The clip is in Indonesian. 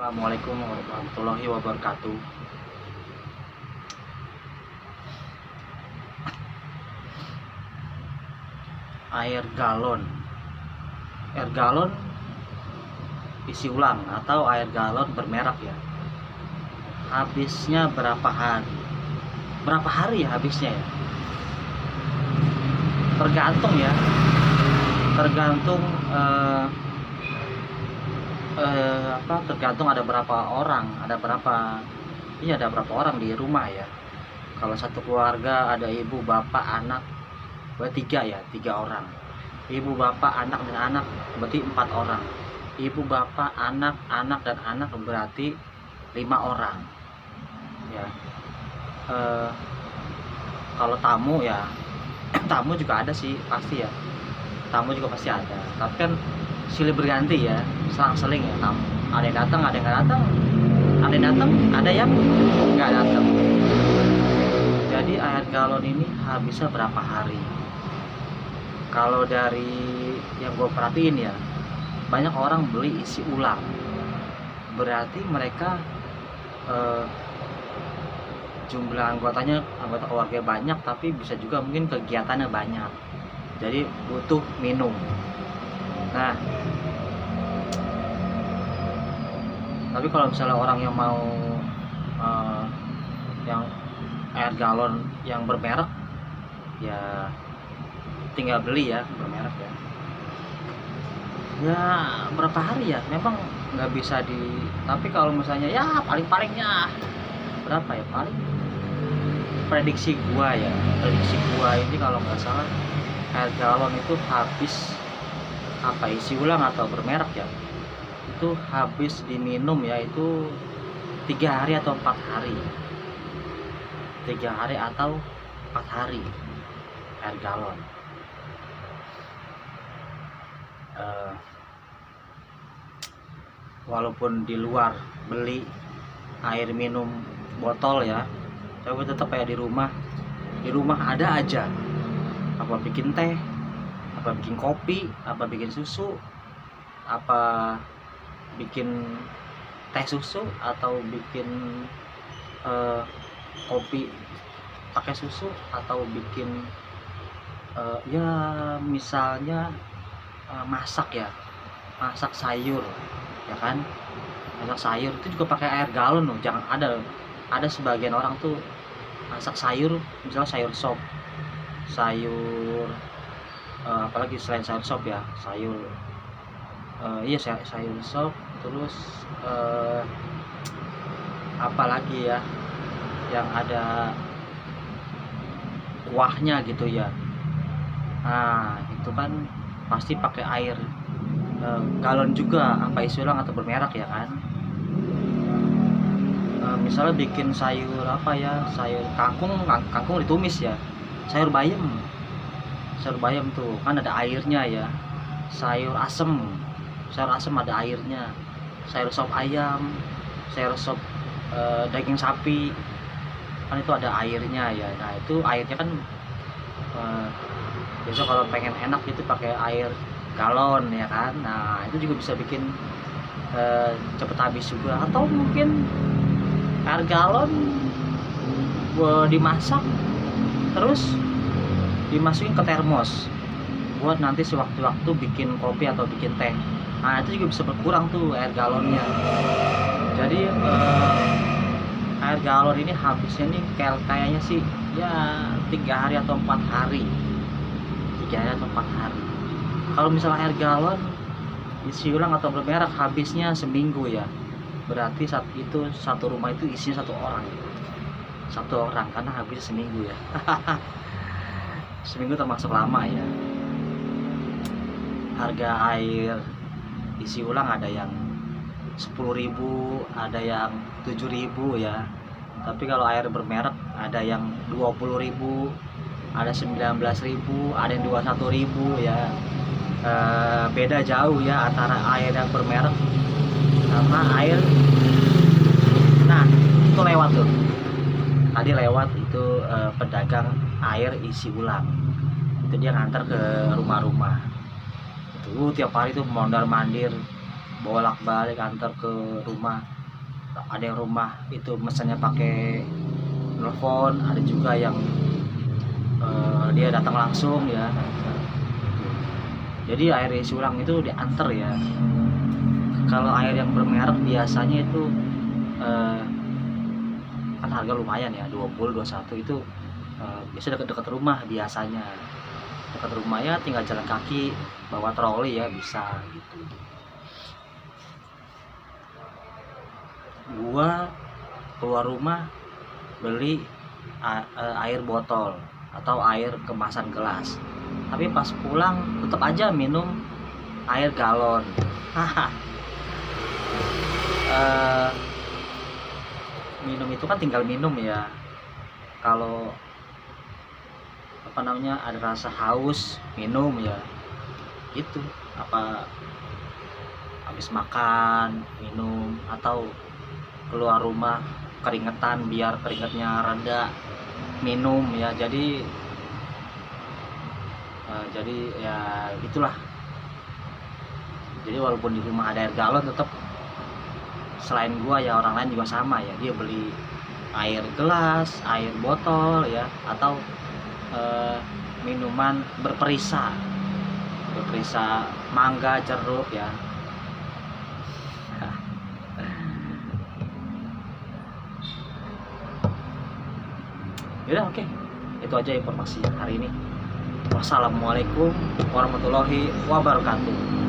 Assalamualaikum warahmatullahi wabarakatuh. Air galon. Air galon isi ulang atau air galon bermerek ya. Habisnya berapa hari? Berapa hari ya habisnya ya? Tergantung ya. Tergantung tergantung ada berapa orang, ada berapa orang di rumah ya. Kalau satu keluarga ada ibu, bapak, anak, berarti tiga orang. Ibu, bapak, anak dan anak berarti 4 orang. Ibu, bapak, anak dan anak berarti 5 orang. Ya. Kalau tamu ya, tamu juga ada sih pasti ya. Tamu juga pasti ada. Tapi kan silih berganti ya, selang-seling ya tamu. Ada yang datang, ada yang nggak datang. Ada yang datang, ada yang nggak datang. Jadi air galon ini habisnya berapa hari? Kalau dari yang gue perhatiin ya, banyak orang beli isi ulang. Berarti mereka jumlah anggota keluarga banyak, tapi bisa juga mungkin kegiatannya banyak. Jadi butuh minum. Nah, tapi kalau misalnya orang yang mau yang air galon yang bermerek ya tinggal beli ya, bermerek ya. Ya berapa hari ya? Memang nggak bisa tapi kalau misalnya ya paling-palingnya berapa ya, paling prediksi gua ini kalau nggak salah air galon itu habis isi ulang atau bermerek ya, itu habis diminum ya itu 3 hari atau 4 hari. 3 hari atau 4 hari air galon. Walaupun di luar beli air minum botol ya, tapi tetap kayak di rumah ada aja, apa bikin teh, apa bikin kopi, apa bikin susu, apa bikin teh susu, atau bikin kopi pakai susu, atau bikin ya misalnya masak sayur ya kan. Masak sayur itu juga pakai air galon loh. Jangan ada sebagian orang tuh masak sayur, misalnya sayur sop, sayur apalagi selain sayur sop ya, sayur sop, terus apalagi ya yang ada kuahnya gitu ya. Nah itu kan pasti pakai air galon juga, apa isi ulang atau bermerek ya kan. Misalnya bikin sayur sayur kangkung ditumis ya, sayur bayam tuh kan ada airnya ya. Sayur asem ada airnya. Sayur sop ayam, sayur sop daging sapi kan itu ada airnya ya. Nah itu airnya kan biasa kalau pengen enak itu pakai air galon ya kan. Nah itu juga bisa bikin cepet habis juga. Atau mungkin air galon dimasak terus dimasukin ke termos buat nanti sewaktu-waktu bikin kopi atau bikin teh. Nah itu juga bisa berkurang tuh air galonnya. Jadi air galon ini habisnya nih kayaknya sih ya 3 hari atau 4 hari. Kalau misalnya air galon isi ulang atau bermerek habisnya seminggu ya, berarti saat itu satu rumah itu isinya satu orang karena habis seminggu ya. Seminggu termasuk lama ya. Harga air isi ulang ada yang 10.000, ada yang 7.000 ya. Tapi kalau air bermerek ada yang 20.000, ada 19.000, ada yang 21.000 ya. Beda jauh ya antara air yang bermerek sama air. Nah itu lewat tuh tadi itu pedagang air isi ulang itu dia ngantar ke rumah-rumah itu tiap hari tuh mondar mandir bolak-balik antar ke rumah. Ada yang rumah itu mesennya pakai telepon, ada juga yang dia datang langsung ya. Jadi air isi ulang itu diantar ya. Kalau air yang bermerek biasanya itu kan harga lumayan ya, 20 21 itu biasa dekat-dekat rumah biasanya. Dekat rumah ya, tinggal jalan kaki bawa troli ya bisa gitu. Gua keluar rumah beli air botol atau air kemasan gelas, tapi pas pulang tetap aja minum air galon. Minum itu kan tinggal minum ya. Kalau apa namanya ada rasa haus minum ya, itu apa habis makan minum, atau keluar rumah keringetan biar keringetnya reda minum ya. Jadi ya itulah. Jadi walaupun di rumah ada air galon, tetap selain gua ya orang lain juga sama ya, dia beli air gelas, air botol ya, atau minuman berperisa mangga, jeruk ya. Yaudah, oke. Itu aja informasi hari ini. Wassalamualaikum warahmatullahi wabarakatuh.